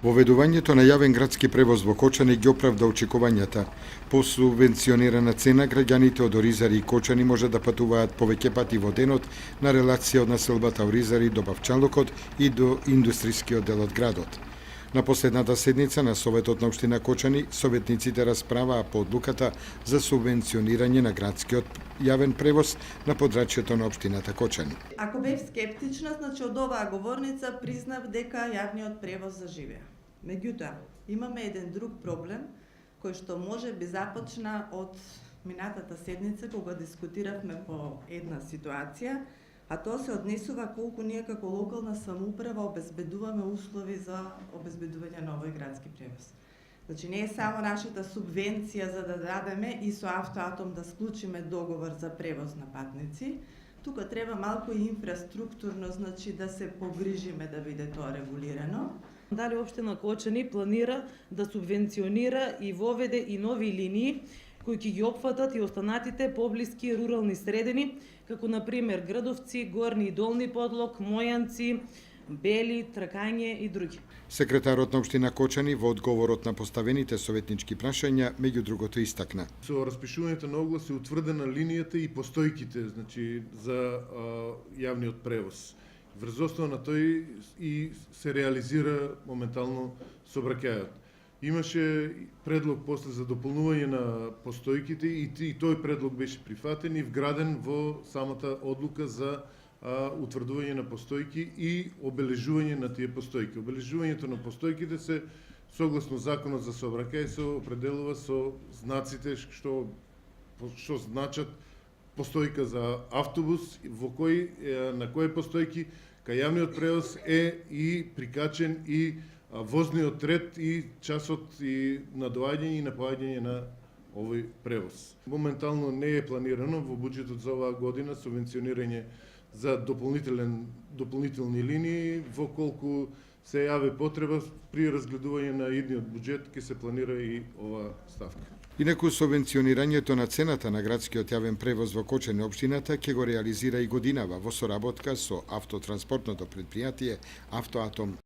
Воведувањето на јавен градски превоз во Кочани ги оправда очекувањата. По субвенционирана цена, граѓаните од Оризари и Кочани може да патуваат повеќе пати во денот на релација од населбата Оризари до Бавчалокот и до индустрискиот дел од градот. На последната седница на Советот на Општина Кочани, советниците расправаа по одлуката за субвенционирање на градскиот јавен превоз на подрачјето на Општината Кочани. Ако бев скептична, значи од оваа говорница признав дека јавниот превоз заживеа. Меѓутоа, имаме еден друг проблем кој што може би започна од минатата седница кога дискутиравме по една ситуација, а тоа се однесува колку ние како локална самоуправа обезбедуваме услови за обезбедување на овој градски превоз. Значи не е само нашата субвенција за да дадеме и со Автоатом да склучиме договор за превоз на патници, тука треба малку и инфраструктурно, значи да се погрижиме да биде тоа регулирано. Дали Општина Кочани планира да субвенционира и воведе и нови линии кои ќе ги опфатат и останатите поблиски рурални средини, како на пример Градовци, Горни и Долни Подлог, Мојанци, Бели, Тракање и други. Секретарот на Општина Кочани во одговорот на поставените советнички прашања меѓу другото истакна. Со распишувањето на оглас е утврдена линијата и постојките, значи за јавниот превоз. Врз основа на тој и се реализира моментално сообраќајот. Имаше предлог после за дополнување на постојките и тој предлог беше прифатен и вграден во самата одлука за утврдување на постојки и обележување на тие постојки. Обележувањето на постојките се согласно законот за сообраќај се определува со знаците што значат постојка за автобус, на кои постојки кај јавниот превоз е и прикачен и возниот ред и часот и на доаѓање и на поаѓање на овој превоз. Моментално не е планирано во буџетот за оваа година субвенционирање за дополнителни линии, во колку се јави потреба при разгледување на идниот буџет ќе се планира и оваа ставка. Инаку субвенционирањето на цената на градскиот јавен превоз во Кочани општината ќе го реализира и годинава во соработка со автотранспортното претпријатие Автоатом.